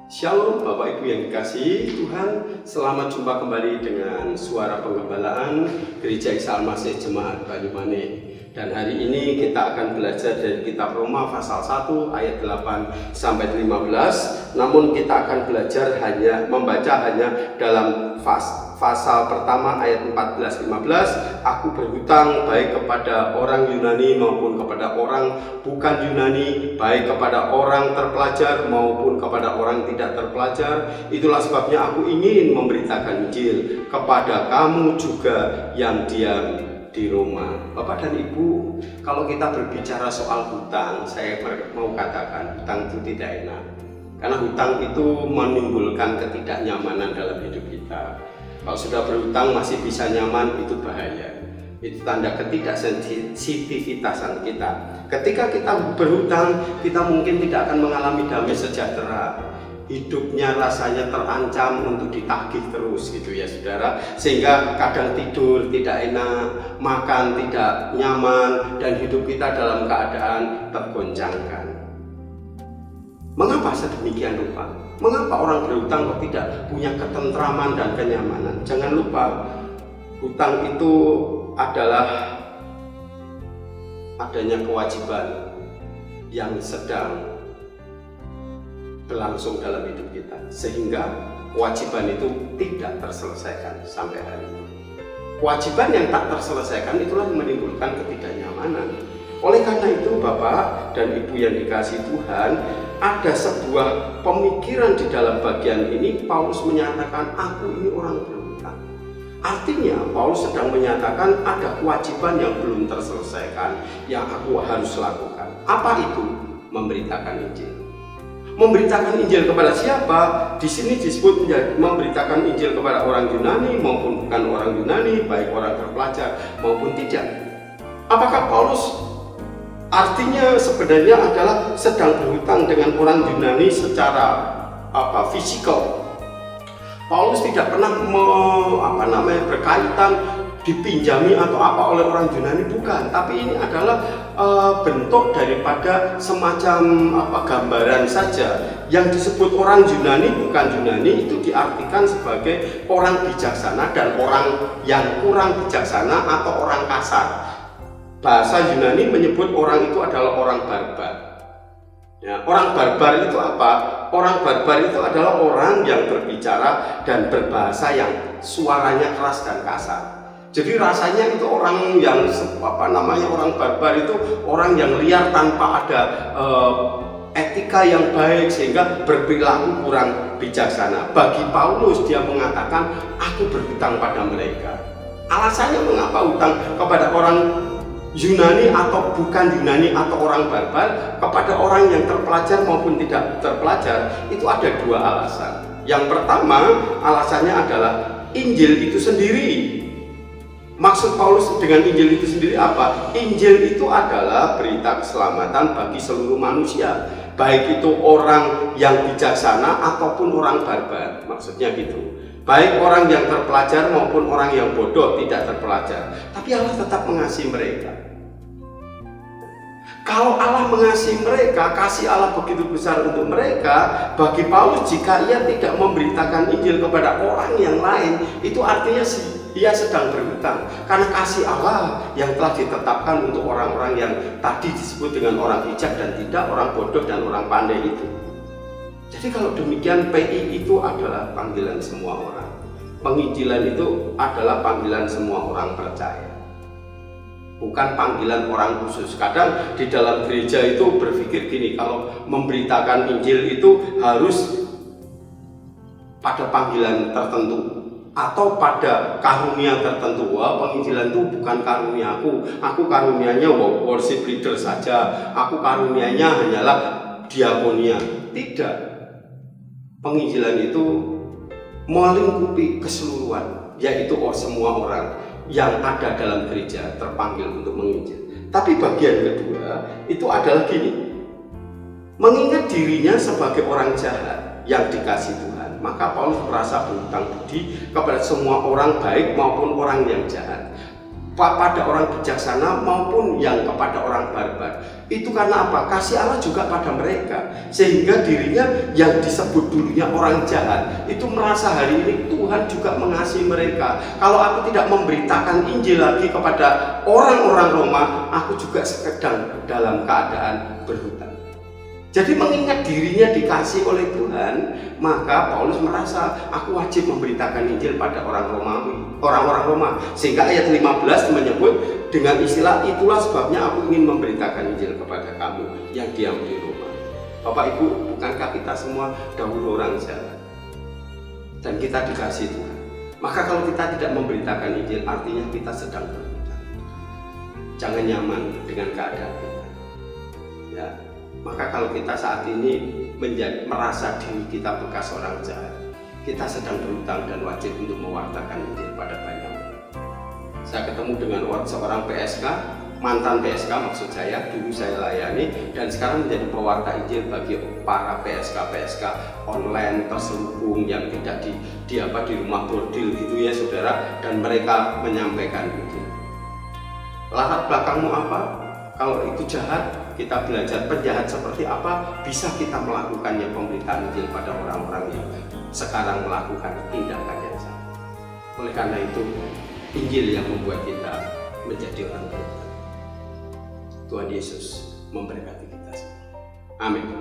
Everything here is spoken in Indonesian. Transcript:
Shalom Bapak Ibu yang dikasihi Tuhan, selamat jumpa kembali dengan suara penggembalaan Gereja Isa Al-Masih Jemaat Banyumane. Dan hari ini kita akan belajar dari kitab Roma pasal 1 ayat 8 sampai 15. Namun kita akan belajar membaca hanya dalam pasal pertama ayat 14-15. Aku berhutang baik kepada orang Yunani maupun kepada orang bukan Yunani, baik kepada orang terpelajar maupun kepada orang tidak terpelajar. Itulah sebabnya aku ingin memberitakan Injil kepada kamu juga yang diam di Roma. Bapak dan Ibu, kalau kita berbicara soal hutang, saya mau katakan hutang itu tidak enak. Karena hutang itu menimbulkan ketidaknyamanan dalam hidup kita. Kalau sudah berhutang masih bisa nyaman, itu bahaya. Itu tanda ketidaksensitivitas kita. Ketika kita berhutang, kita mungkin tidak akan mengalami damai sejahtera. Hidupnya rasanya terancam untuk ditagih terus gitu ya saudara, sehingga kadang tidur tidak enak, makan tidak nyaman, dan hidup kita dalam keadaan tergoncangkan. Mengapa sedemikian rupa? Mengapa orang berhutang kok tidak punya ketentraman dan kenyamanan? Jangan lupa, hutang itu adalah adanya kewajiban yang sedang berlangsung dalam hidup kita, sehingga kewajiban itu tidak terselesaikan sampai hari ini. Kewajiban yang tak terselesaikan itulah yang menimbulkan ketidaknyamanan. Oleh karena itu Bapak dan Ibu yang dikasihi Tuhan, ada sebuah pemikiran di dalam bagian ini. Paulus menyatakan, aku ini orang berhutang. Artinya Paulus sedang menyatakan ada kewajiban yang belum terselesaikan yang aku harus lakukan. Apa itu? Memberitakan Injil. Memberitakan Injil kepada siapa? Di sini disebut memberitakan Injil kepada orang Yunani maupun bukan orang Yunani, baik orang terpelajar maupun tidak. Apakah Paulus artinya sebenarnya adalah sedang berhutang dengan orang Yunani secara fisikal? Paulus tidak pernah berkaitan dipinjami atau apa oleh orang Yunani, bukan, tapi ini adalah bentuk daripada semacam gambaran saja. Yang disebut orang Yunani bukan Yunani itu diartikan sebagai orang bijaksana dan orang yang kurang bijaksana atau orang kasar. Bahasa Yunani menyebut orang itu adalah orang barbar. Ya, orang barbar itu apa? Orang barbar itu adalah orang yang berbicara dan berbahasa yang suaranya keras dan kasar. Jadi rasanya itu orang yang orang barbar itu orang yang liar tanpa ada etika yang baik, sehingga berperilaku kurang bijaksana. Bagi Paulus, dia mengatakan, aku berhutang pada mereka. Alasannya mengapa hutang kepada orang Yunani atau bukan Yunani atau orang barbar, kepada orang yang terpelajar maupun tidak terpelajar, itu ada dua alasan. Yang pertama, alasannya adalah Injil itu sendiri. Maksud Paulus dengan Injil itu sendiri apa? Injil itu adalah berita keselamatan bagi seluruh manusia, baik itu orang yang bijaksana ataupun orang barbar. Maksudnya gitu. Baik orang yang terpelajar maupun orang yang bodoh, tidak terpelajar. Tapi Allah tetap mengasihi mereka. Kalau Allah mengasihi mereka, kasih Allah begitu besar untuk mereka, bagi Paulus jika ia tidak memberitakan Injil kepada orang yang lain, itu artinya ia sedang berhutang. Karena kasih Allah yang telah ditetapkan untuk orang-orang yang tadi disebut dengan orang bijak dan tidak, orang bodoh dan orang pandai itu. Jadi kalau demikian, PI itu adalah panggilan semua orang. Penginjilan itu adalah panggilan semua orang percaya, bukan panggilan orang khusus. Kadang di dalam gereja itu berpikir gini, kalau memberitakan Injil itu harus pada panggilan tertentu atau pada karunia tertentu. Wah, penginjilan itu bukan karuniaku, aku karunianya worship leader saja, aku karunianya hanyalah diakonia. Tidak, penginjilan itu melingkupi keseluruhan, yaitu semua orang yang ada dalam gereja terpanggil untuk menginjil. Tapi bagian kedua itu adalah gini, mengingat dirinya sebagai orang jahat yang dikasihi Tuhan, maka Paulus merasa berhutang budi kepada semua orang baik maupun orang yang jahat. pada orang bijaksana maupun yang kepada orang barbar. Itu karena apa? Kasih Allah juga pada mereka, sehingga dirinya yang disebut dulunya orang jahat itu merasa hari ini Tuhan juga mengasihi mereka. Kalau aku tidak memberitakan Injil lagi kepada orang-orang Roma, aku juga sedang dalam keadaan berhutang. Jadi mengingat dirinya dikasih oleh Tuhan, maka Paulus merasa aku wajib memberitakan Injil pada orang-orang Roma. Sehingga ayat 15 menyebut dengan istilah, itulah sebabnya aku ingin memberitakan Injil kepada kamu yang diam di Roma. Bapak Ibu, bukankah kita semua dahulu orang jahat dan kita dikasih Tuhan? Maka kalau kita tidak memberitakan Injil, artinya kita sedang berhutang. Jangan nyaman dengan keadaan kita. Ya. Maka kalau kita saat ini merasa diri kita bekas orang jahat, kita sedang berhutang dan wajib untuk mewartakan Injil pada banyak orang. Saya ketemu dengan seorang PSK, mantan PSK maksud saya, dulu saya layani dan sekarang menjadi pewarta Injil bagi para PSK online terselubung yang tidak di rumah bordil gitu ya saudara, dan mereka menyampaikan Injil. Latar belakangmu apa? Kalau itu jahat, kita belajar penjahat seperti apa, bisa kita melakukannya pemberitaan Injil pada orang-orang yang sekarang melakukan tindakan yang sama. Oleh karena itu, Injil yang membuat kita menjadi orang bertobat. Tuhan Yesus memberkati kita semua. Amin.